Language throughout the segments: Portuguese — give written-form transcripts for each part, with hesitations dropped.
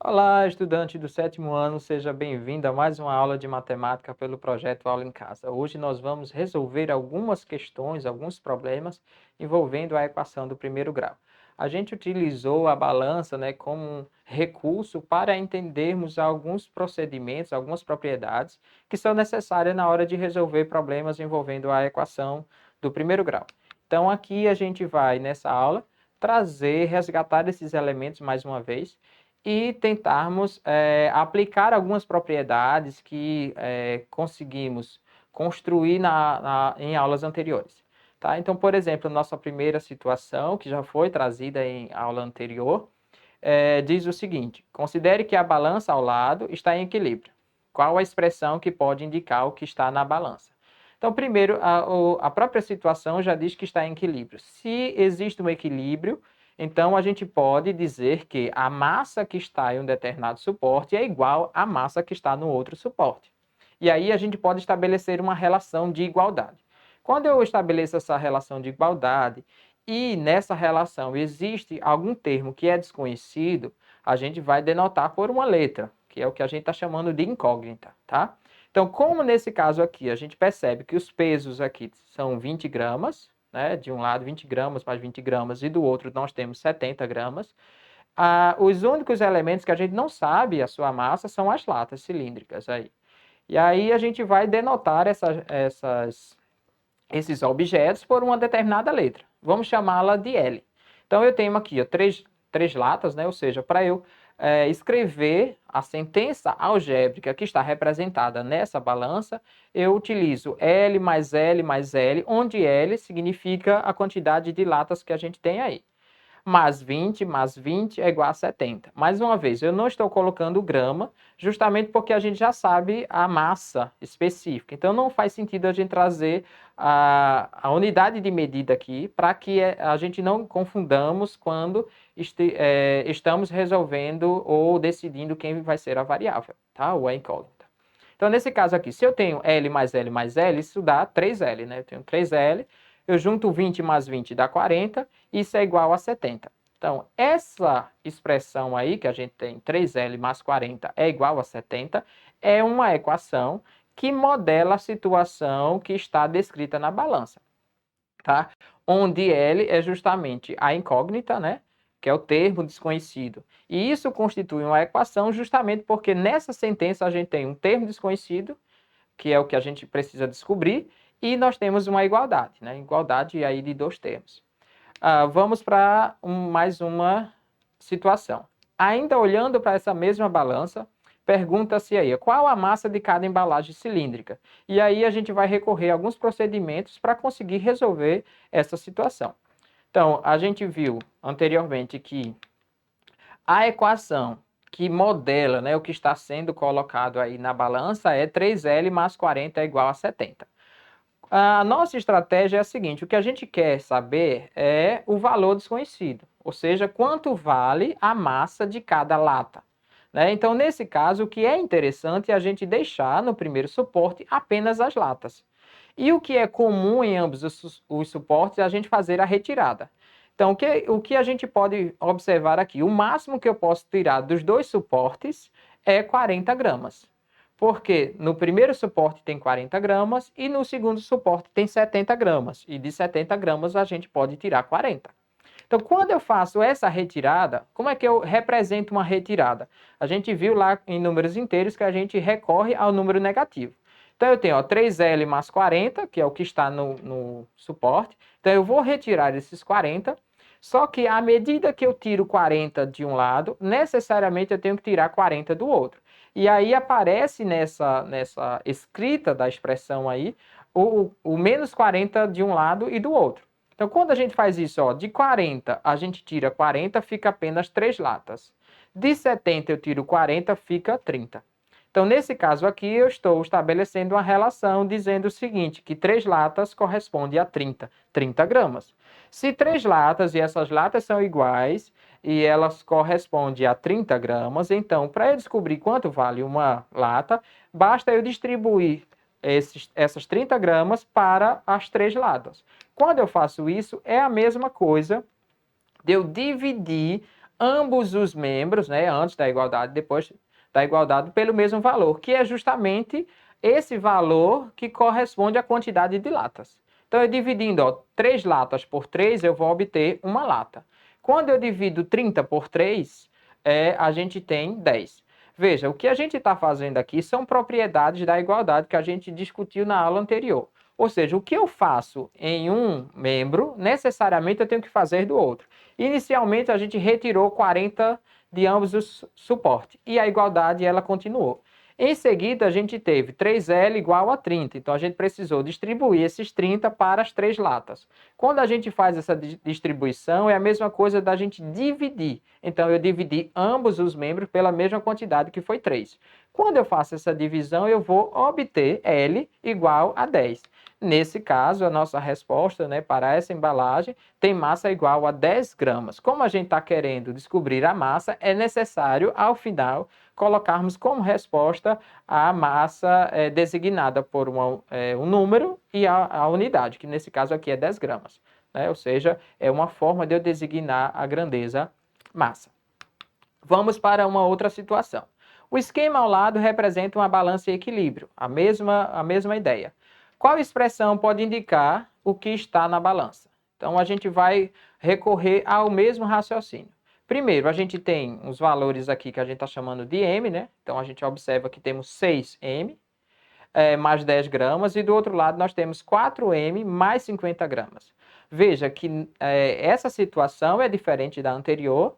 Olá, estudante do sétimo ano, seja bem-vindo a mais uma aula de matemática pelo projeto Aula em Casa. Hoje nós vamos resolver algumas questões, alguns problemas envolvendo a equação do primeiro grau. A gente utilizou a balança, como um recurso para entendermos alguns procedimentos, algumas propriedades que são necessárias na hora de resolver problemas envolvendo a equação do primeiro grau. Então aqui a gente vai, nessa aula, resgatar esses elementos mais uma vez e tentarmos aplicar algumas propriedades que conseguimos construir em aulas anteriores. Tá? Então, por exemplo, nossa primeira situação, que já foi trazida em aula anterior, diz o seguinte: considere que a balança ao lado está em equilíbrio. Qual a expressão que pode indicar o que está na balança? Então, primeiro, a própria situação já diz que está em equilíbrio. Se existe um equilíbrio, então a gente pode dizer que a massa que está em um determinado suporte é igual à massa que está no outro suporte. E aí a gente pode estabelecer uma relação de igualdade. Quando eu estabeleço essa relação de igualdade e nessa relação existe algum termo que é desconhecido, a gente vai denotar por uma letra, que é o que a gente está chamando de incógnita, tá? Então, como nesse caso aqui, a gente percebe que os pesos aqui são 20 gramas, né? De um lado 20 gramas mais 20 gramas e do outro nós temos 70 gramas. Os únicos elementos que a gente não sabe a sua massa são as latas cilíndricas aí. E aí a gente vai denotar esses objetos por uma determinada letra. Vamos chamá-la de L. Então eu tenho aqui três latas, né? Ou seja, para eu escrever a sentença algébrica que está representada nessa balança, eu utilizo L mais L mais L, onde L significa a quantidade de latas que a gente tem aí. Mais 20 é igual a 70. Mais uma vez, eu não estou colocando grama, justamente porque a gente já sabe a massa específica. Então, não faz sentido a gente trazer a unidade de medida aqui, para que a gente não confundamos quando estamos resolvendo ou decidindo quem vai ser a variável, tá? Ou a incógnita. Então, nesse caso aqui, se eu tenho L mais L mais L, isso dá 3L, né? Eu tenho 3L, eu junto 20 mais 20 dá 40, isso é igual a 70. Então, essa expressão aí, que a gente tem 3L mais 40 é igual a 70, é uma equação que modela a situação que está descrita na balança, tá? Onde L é justamente a incógnita, né? Que é o termo desconhecido. E isso constitui uma equação justamente porque nessa sentença a gente tem um termo desconhecido, que é o que a gente precisa descobrir, e nós temos uma igualdade, né? Igualdade aí de dois termos. Vamos para mais uma situação. Ainda olhando para essa mesma balança, pergunta-se aí qual a massa de cada embalagem cilíndrica. E aí a gente vai recorrer a alguns procedimentos para conseguir resolver essa situação. Então, a gente viu anteriormente que a equação que modela, né, o que está sendo colocado aí na balança é 3L mais 40 é igual a 70. A nossa estratégia é a seguinte: o que a gente quer saber é o valor desconhecido, ou seja, quanto vale a massa de cada lata. Né? Então, nesse caso, o que é interessante é a gente deixar no primeiro suporte apenas as latas. E o que é comum em ambos os suportes é a gente fazer a retirada. Então, o que a gente pode observar aqui? O máximo que eu posso tirar dos dois suportes é 40 gramas. Porque no primeiro suporte tem 40 gramas e no segundo suporte tem 70 gramas. E de 70 gramas a gente pode tirar 40. Então, quando eu faço essa retirada, como é que eu represento uma retirada? A gente viu lá em números inteiros que a gente recorre ao número negativo. Então, eu tenho 3L mais 40, que é o que está no suporte. Então, eu vou retirar esses 40, só que à medida que eu tiro 40 de um lado, necessariamente eu tenho que tirar 40 do outro. E aí aparece nessa escrita da expressão aí o menos 40 de um lado e do outro. Então, quando a gente faz isso, ó, de 40 a gente tira 40, fica apenas 3 latas. De 70 eu tiro 40, fica 30. Então, nesse caso aqui, eu estou estabelecendo uma relação dizendo o seguinte, que 3 latas corresponde a 30 gramas. Se 3 latas e essas latas são iguais e elas correspondem a 30 gramas, então, para eu descobrir quanto vale uma lata, basta eu distribuir essas 30 gramas para as 3 latas. Quando eu faço isso, é a mesma coisa de eu dividir ambos os membros, né, antes da igualdade, depois da igualdade, pelo mesmo valor, que é justamente esse valor que corresponde à quantidade de latas. Então, eu dividindo 3 latas por 3, eu vou obter uma lata. Quando eu divido 30 por 3, a gente tem 10. Veja, o que a gente está fazendo aqui são propriedades da igualdade que a gente discutiu na aula anterior. Ou seja, o que eu faço em um membro, necessariamente eu tenho que fazer do outro. Inicialmente, a gente retirou 40 de ambos os suportes e a igualdade ela continuou. Em seguida, a gente teve 3L igual a 30, então a gente precisou distribuir esses 30 para as 3 latas. Quando a gente faz essa distribuição, é a mesma coisa da gente dividir. Então, eu dividi ambos os membros pela mesma quantidade, que foi 3. Quando eu faço essa divisão, eu vou obter L igual a 10. Nesse caso, a nossa resposta, né, para essa embalagem tem massa igual a 10 gramas. Como a gente está querendo descobrir a massa, é necessário, ao final, colocarmos como resposta a massa designada por um número e a unidade, que nesse caso aqui é 10 gramas. Né? Ou seja, é uma forma de eu designar a grandeza massa. Vamos para uma outra situação. O esquema ao lado representa uma balança e equilíbrio, a mesma ideia. Qual expressão pode indicar o que está na balança? Então, a gente vai recorrer ao mesmo raciocínio. Primeiro, a gente tem os valores aqui que a gente está chamando de M, né? Então, a gente observa que temos 6M mais 10 gramas e do outro lado nós temos 4M mais 50 gramas. Veja que essa situação é diferente da anterior,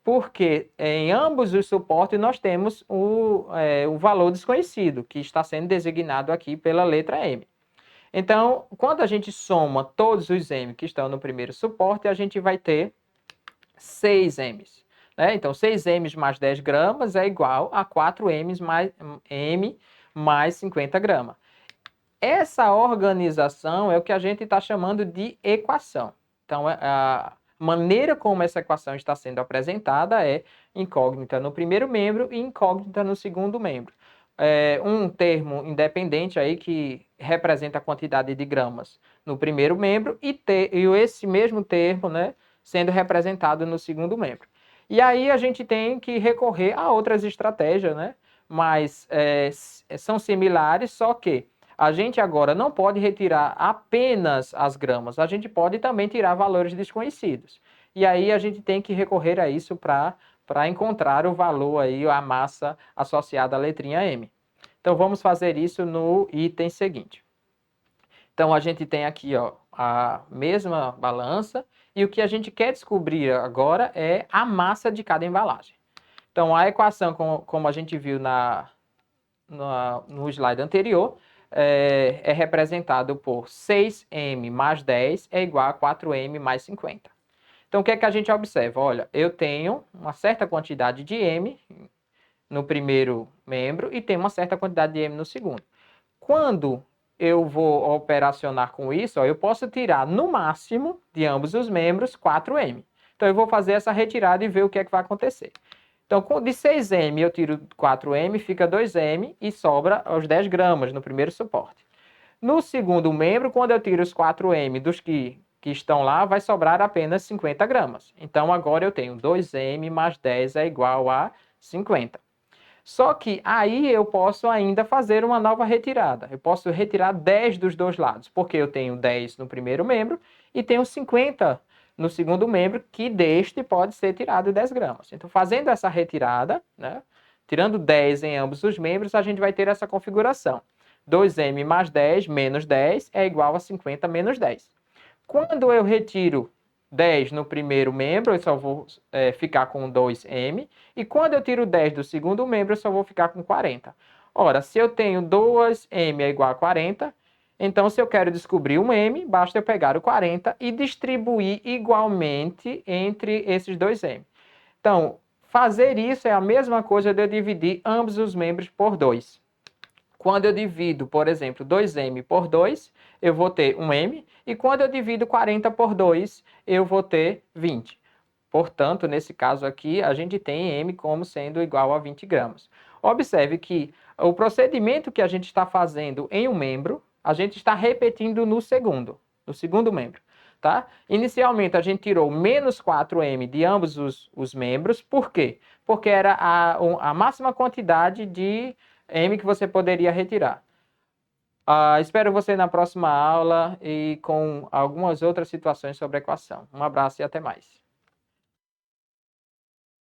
porque em ambos os suportes nós temos o valor desconhecido, que está sendo designado aqui pela letra M. Então, quando a gente soma todos os M que estão no primeiro suporte, a gente vai ter 6 M's. Né? Então, 6 M's mais 10 gramas é igual a 4 M's mais 50 gramas. Essa organização é o que a gente está chamando de equação. Então, a maneira como essa equação está sendo apresentada é incógnita no primeiro membro e incógnita no segundo membro. Um termo independente aí que representa a quantidade de gramas no primeiro membro e esse mesmo termo, né, sendo representado no segundo membro. E aí a gente tem que recorrer a outras estratégias, né, mas são similares, só que a gente agora não pode retirar apenas as gramas, a gente pode também tirar valores desconhecidos. E aí a gente tem que recorrer a isso para encontrar o valor aí, a massa associada à letrinha M. Então, vamos fazer isso no item seguinte. Então, a gente tem aqui a mesma balança e o que a gente quer descobrir agora é a massa de cada embalagem. Então, a equação, como a gente viu no slide anterior, é representado por 6M mais 10 é igual a 4M mais 50. Então, o que é que a gente observa? Olha, eu tenho uma certa quantidade de M no primeiro membro e tenho uma certa quantidade de M no segundo. Quando eu vou operacionar com isso, eu posso tirar no máximo de ambos os membros 4M. Então, eu vou fazer essa retirada e ver o que é que vai acontecer. Então, de 6M eu tiro 4M, fica 2M e sobra os 10 gramas no primeiro suporte. No segundo membro, quando eu tiro os 4M dos que estão lá, vai sobrar apenas 50 gramas. Então, agora eu tenho 2M mais 10 é igual a 50. Só que aí eu posso ainda fazer uma nova retirada. Eu posso retirar 10 dos dois lados, porque eu tenho 10 no primeiro membro e tenho 50 no segundo membro, que deste pode ser tirado 10 gramas. Então, fazendo essa retirada, né, tirando 10 em ambos os membros, a gente vai ter essa configuração. 2M mais 10 menos 10 é igual a 50 menos 10. Quando eu retiro 10 no primeiro membro, eu só vou ficar com 2M. E quando eu tiro 10 do segundo membro, eu só vou ficar com 40. Ora, se eu tenho 2M é igual a 40, então se eu quero descobrir um M, basta eu pegar o 40 e distribuir igualmente entre esses 2M. Então, fazer isso é a mesma coisa de eu dividir ambos os membros por 2. Quando eu divido, por exemplo, 2M por 2, eu vou ter 1M. E quando eu divido 40 por 2, eu vou ter 20. Portanto, nesse caso aqui, a gente tem M como sendo igual a 20 gramas. Observe que o procedimento que a gente está fazendo em um membro, a gente está repetindo no segundo membro. tá? Inicialmente, a gente tirou menos 4m de ambos os membros. Por quê? Porque era a máxima quantidade de m que você poderia retirar. Espero você na próxima aula e com algumas outras situações sobre a equação. Um abraço e até mais.